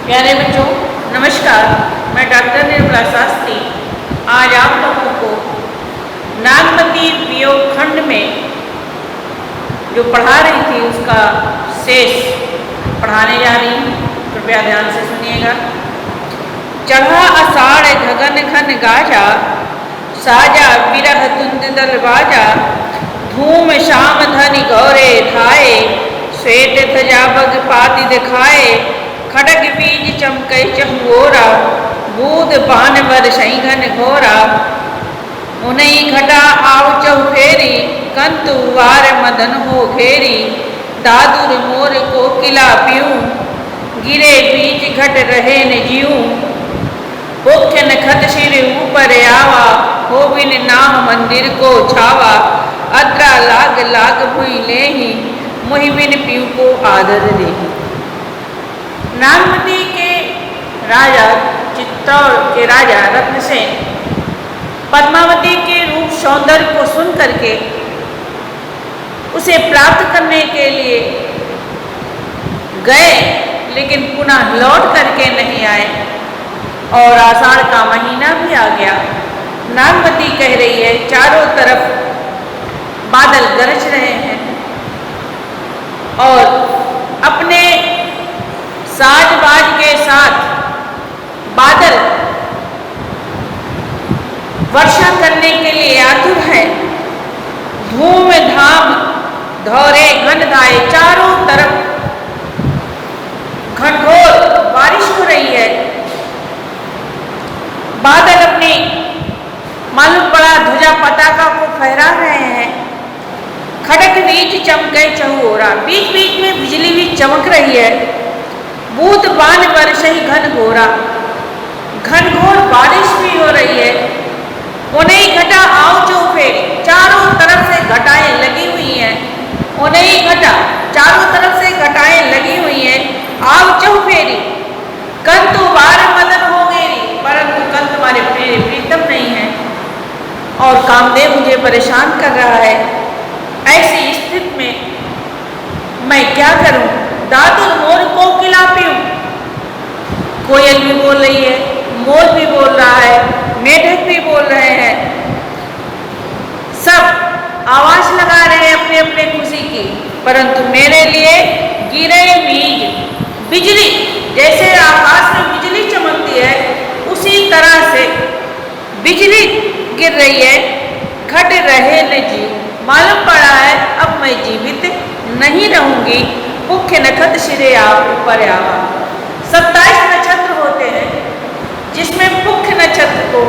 प्यारे बच्चों, नमस्कार। मैं डॉक्टर निर्मला शास्त्री आज आप लोगों को नागमती वियोग खंड में जो पढ़ा रही थी उसका शेष पढ़ाने जा रही हूँ। कृपया ध्यान से सुनिएगा। चढ़ा आषाढ़ गगन घन गाजा, साजा विरह तुंद दल बाजा, धूम श्याम धनि गौरे धाये, श्वेत ध्वजा बग पाति दिखाए, खड़ग बीज चमकै चहुओरा, बूद बान बरसई घन घोरा, उनई घटा आव चहुफेरी, कंतु वार मदन हो घेरी, दादुर मोर कोकिला पीऊँ, गिरे बीज घट रहे न जीऊँ, मुख्य नखत सिर ऊपर आवा, हो बिन नाम मंदिर को छावा, अद्रा लाग लाग भुई लेही, मुहि बिन पीऊ को आदर देही। नागमती के राजा चित्तौड़ के राजा रत्नसेन पद्मावती के रूप सौंदर्य को सुन करके उसे प्राप्त करने के लिए गए, लेकिन पुनः लौट करके नहीं आए और आषाढ़ का महीना भी आ गया। नागमती कह रही है चारों तरफ बादल गरज रहे हैं और अपने साज-बाज के साथ बादल वर्षा करने के लिए आतुर है। धूम धाम धौरे घन धाये, चारों तरफ घनघोर बारिश हो रही है। बादल अपनी मालूम पड़ा ध्वजा पताका को फहरा रहे हैं। खड़ग बीज चमके चहुओरा, बीच बीच में बिजली भी चमक रही है। बूंद बान बरसई घन घोरा, घनघोर बारिश भी हो रही है। उन्हें घटा आव चौफेरी, चारों तरफ से घटाएं लगी हुई हैं। उन्हें घटा, चारों तरफ से घटाएं लगी हुई हैं। आव चौफेरी, कंतु वार मदन हो गेरी, परंतु कंत हमारे प्रीतम नहीं है और कामदेव मुझे परेशान कर रहा है। ऐसी स्थिति में मैं क्या करूं? दादुर मोर कोकिला पीऊँ, कोयल भी बोल रही है, मोर भी बोल रहा है, मेढक भी बोल रहे हैं, सब आवाज लगा रहे हैं अपने अपने खुशी की, परंतु मेरे लिए गिरे बीज, बिजली जैसे आकाश में बिजली चमकती है उसी तरह से बिजली गिर रही है। घट रहे न जीव, मालूम पड़ा है अब मैं जीवित नहीं रहूंगी। मुख्य नक्षत्र सिरे आप ऊपर आवा, 27 नक्षत्र होते हैं जिसमें मुख्य नक्षत्र को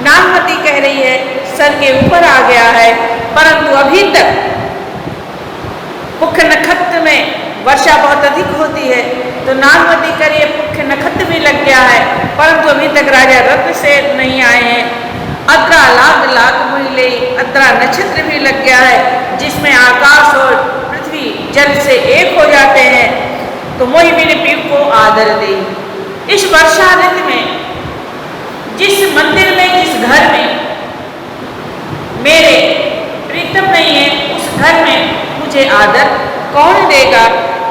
नागमती कह रही है सर के ऊपर आ गया है, परंतु अभी तक मुख्य नक्षत्र में वर्षा बहुत अधिक होती है तो नागमती करिए मुख्य नक्षत्र भी लग गया है, परंतु अभी तक राजा रत्नसेन नहीं आए हैं। अद्रा लाग लाग मुहिले, अद्रा नक्षत्र भी लग गया है जिसमें आकाश और पृथ्वी जल से एक हो जाते हैं। तो मोहि बिन पीऊ को आदर दे। इस वर्षा ऋतु में जिस मंदिर में, जिस घर में मेरे प्रीतम नहीं है उस घर में मुझे आदर कौन देगा?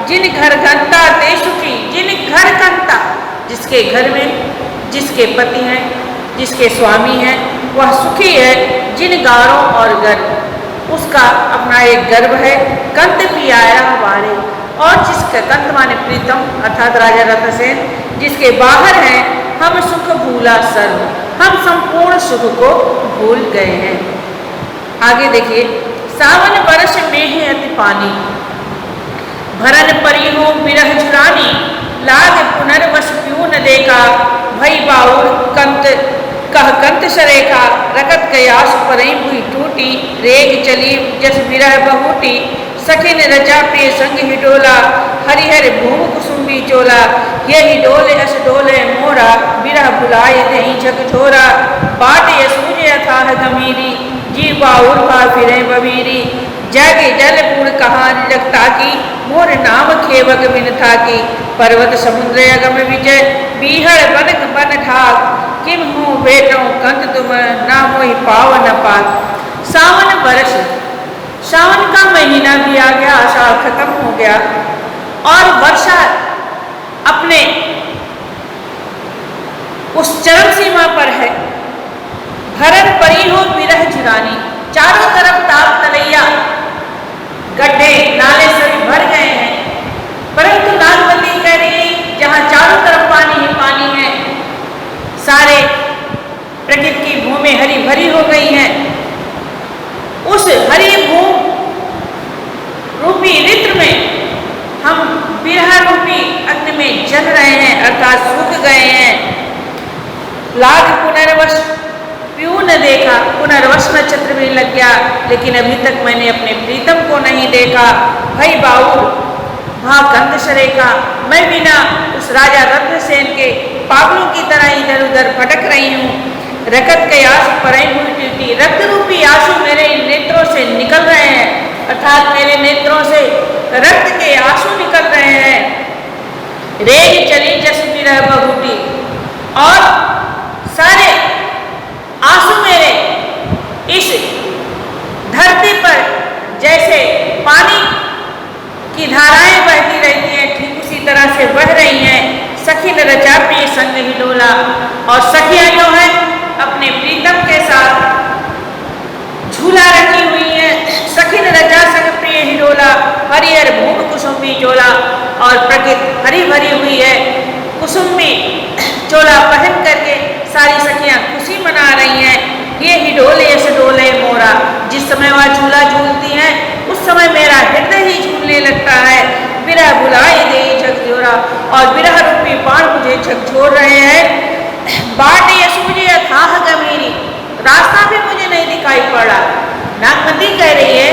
जिन घर घंटा ते सुखी, जिन घर घंटा, जिसके घर में जिसके पति हैं, जिसके स्वामी हैं, वह सुखी है। जिन गारों और गर्भ, उसका अपना एक गर्भ है। कंत भी आया हमारे, और जिसका कंत माने प्रीतम अर्थात राजा रत्नसेन, जिसके बाहर हैं हम सुख भूला सर्व, हम संपूर्ण सुख को भूल गए हैं। आगे देखिए, सावन वर्ष में है अति पानी, भरन परी हो विरह चुरानी, लाग पुनर्वस क्यों न देखा, भई बाउर कंत कह कंत सरेखा, रकत कयास परई भुई टूटी, रेग चली जस विरह बहुटी, सखिन रचा प्रिय संग हिडोला, हरिहर भूम कुसुम्बी चोला, यही डोले अस डोले मोरा, विरह बुलाए दही झकझोरा, बाट यसूज अथाह गमीरी, जी बाउर भा फिरे बबीरी, जग जल पूर्ण कहाँ जगता की, मोर नाम खेवक बिनथा की, पर्वत समुद्र अगम विजय, बीहड़ बन बन ठाक, किम हूँ बेटों कंत तुम, ना मोहि पावन पाक। सावन वर्ष, सावन का महीना भी आ गया, आषाढ़ खत्म हो गया और वर्षा अपने उस चरम सीमा पर है। भरत परी हो विरह जुरानी, चारों तरफ ताल तलैया, गड्ढे नाले सभी भर गए हैं, परंतु नागवती कह रही है जहां चारों तरफ पानी ही पानी है, सारे प्रकृति की भूमि हरी भरी हो गई है, उस हरी भूमि रूपी रित्र में हम विरह रूपी अग्नि में जल रहे हैं, अर्थात सूख गए हैं। लाग पुनर्वश प्यू न देखा, पुनर्वश नक्षत्र भी लग गया, लेकिन अभी तक मैंने अपने प्रीतम को नहीं देखा। भाई बाउल भा गंधशरे का, मैं बिना उस राजा रत्नसेन के पागलों की तरह इधर उधर भटक रही हूँ। रकत के आंसू परई हुई टीटी, रक्त रूपी आंसू मेरे नेत्रों से निकल रहे हैं, अर्थात मेरे नेत्रों से रक्त के आंसू निकल रहे हैं। रेग चली जस विरह बहुटी, और सारे आंसू मेरे इस धरती पर जैसे पानी की धाराएं बहती रहती हैं, ठीक उसी तरह से बह रही हैं। सखी न रचा प्रिय संग ही डोला, और सखियां जो है अपने प्रीतम के साथ झूला रखी हुई है। सखी न रचा संग प्रिय ही डोला, हरिहर भूमि कुसुम्बी चोला, और प्रकृति हरी भरी हुई है। कुसुम्बी चोला पहन करके सारी सखियां खुशी मना रही हैं। ये ही डोले ऐसे डोले मोरा, जिस समय वह झूला झूलती हैं उस समय मेरा हृदय ही झूलने लगता है। विरह बुलाए दे झकझोरा, और विरह रूपी बाण मुझे झकझोर रहे हैं। बाट ये सूझे अथाह गंभीरी, रास्ता भी मुझे नहीं दिखाई पड़ा। नागमती कह रही है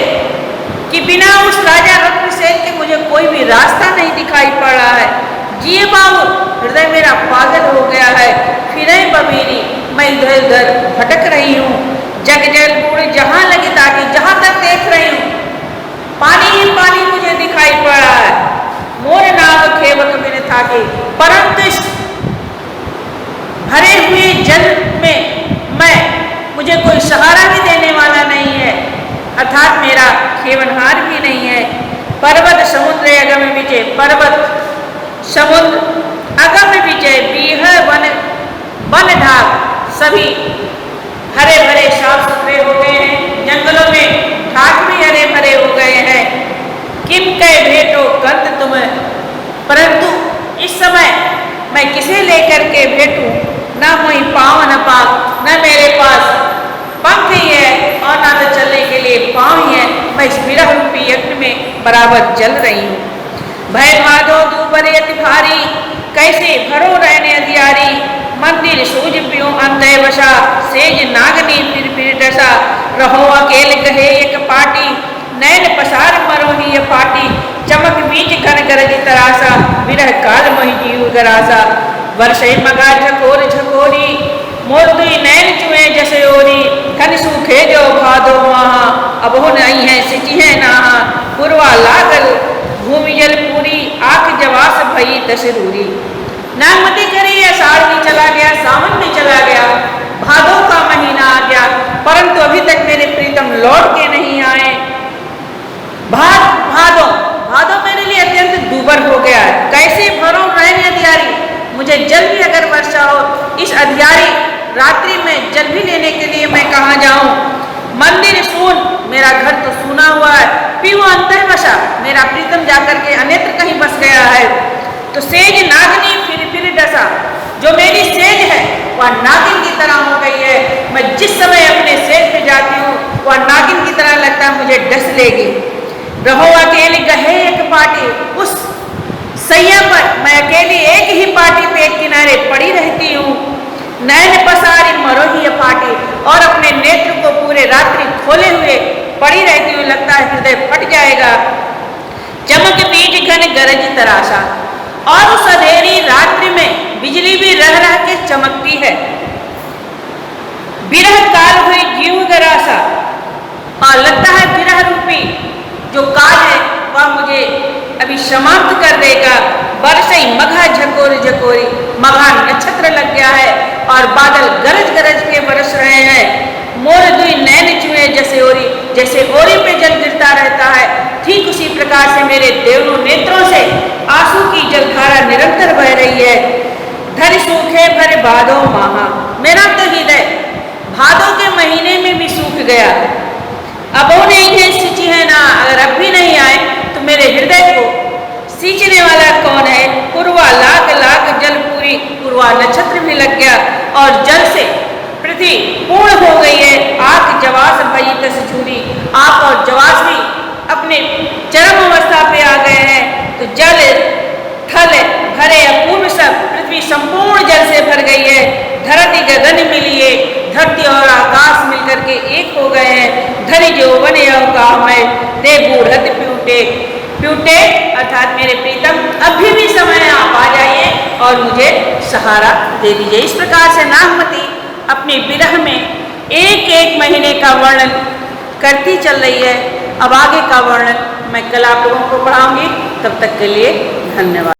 कि बिना उस राजा रत्नसेन के मुझे कोई भी रास्ता नहीं दिखाई पड़ा है। जिए बाबू, हृदय मेरा पागल हो गया है। फिरे बबीरी, मैं इधर उधर भटक रही हूँ। जग जल बूढ़ जहां लगे ताकि, जहां तक देख रही हूँ पानी ही पानी मुझे दिखाई पड़ा है। मोर नाव खेवक मेरे थाके, परंतु इस भरे हुए जल में मुझे कोई सहारा भी देने वाला नहीं है, अर्थात मेरा खेवनहार भी नहीं है। पर्वत समुद्र अगम विजय, पर्वत समुद्र अगम विजय, बीह वन वन ढाक सभी हरे भरे साफ सुथरे हो गए हैं। जंगलों में ढाक भी हरे भरे हो गए हैं। किम कह भेटो कंत तुम, परंतु इस समय मैं किसे लेकर के भेटूं? न मोई पाँव न पाक, न मेरे पास पंख ही है और ना तो चलने के लिए पाँव ही है। मैं इस विरह रूपी यज्ञ में बराबर जल रही हूँ। भय भादो दूबर यति भारी, कैसे भरो रहने अधियारी। मंदिर सूझ पियो अंतय बसा, सेज नागनी फिर डसा। रहो अकेल कहे एक पाटी, नैन पसार मरो ही पाटी। चमक बीच घन गरज तरासा, विरह काल मोहि जीव गरासा। वर्षे मगा झकोर झकोरी, मोर दुई नैन चुए जसे ओरी। घन सूखे जो भादो महा, अबहो नहीं है सिची है नाहा। पूर्वा लागल भूमि जल पूरी, आख जवास भई दशरूरी। नागमती करी आषाढ़ भी चला गया, सावन भी चला गया, भादो का महीना आ गया, परंतु अभी तक मेरे प्रीतम लौट के नहीं आए। भादो भादो मेरे लिए अत्यंत दूबर हो गया है। कैसे भरो रहने अधियारी, मुझे जल भी अगर वर्षा हो, इस अधियारी रात्रि में जल भी लेने के लिए मैं कहाँ जाऊं। मंदिर सून, मेरा घर तो सूना हुआ है। पीवा अंतर बसा, मेरा प्रीतम जाकर के अन्यत्र कहीं बस गया है। तो सेज नागनी फिर डसा, जो मेरी सेज है वह नागिन की तरह हो गई है। मैं जिस समय अपने सेज पे जाती हूँ वह नागिन की तरह लगता है मुझे डस लेगी। रहो अकेली गहे एक पाटी, उस सैया पर मैं अकेली एक ही पाटी पे एक किनारे पड़ी रहती हूँ। नैन पसारी मरो ही पाटी, और अपने नेत्र को पूरे रात्रि खोले हुए पड़ी रहती हूँ, लगता है हृदय फट जाएगा। चमक बीच घन गरज तराशा, और उस अंधेरी रात्रि में बिजली भी रह रह के चमकती है। विरह काल हुई जीव गरासा, और लगता है विरह रूपी जो काल है वह मुझे अभी समाप्त कर देगा। बरसई मघा झकोर झकोरी, मघा नक्षत्र लग गया है और बादल गरज गरज के बरस रहे हैं। मोर दुई नैन चुए जैसे ओरी, जैसे ओरी पे जल गिरता रहता है, ठीक उसी प्रकार से मेरे देवों नेत्रों से आंसू की जलधारा निरंतर बह रही है। धन सूखे भर भादो माहा, मेरा तो हृदय भादो के महीने में भी सूख गया है। अब वो नहीं है सिंची है ना, अगर अब भी नहीं आए तो मेरे हृदय को सींचने वाला कौन है। पूर्वा लाख लाख जल पूरी, पूर्वा नक्षत्र भी लग गया और जल से पृथ्वी पूर्ण हो गई है। आख जवास भई तस झूरी, आख और जवास भी अपने चरम अवस्था पे आ गए हैं। तो जल थल भरे अपूर्व सब, पृथ्वी संपूर्ण जल से भर गई है। धरती गगन मिलिए, धरती और आकाश मिलकर के एक हो गए हैं। धरि जो बने मैं दे बूढ़त प्यूटे, प्यूटे अर्थात मेरे प्रीतम अभी भी समय आप आ जाइए और मुझे सहारा दे दीजिए। इस प्रकार से नागमती अपने विरह में एक एक महीने का वर्णन करती चल रही है। अब आगे का वर्णन मैं कल आप लोगों को पढ़ाऊंगी। तब तक के लिए धन्यवाद।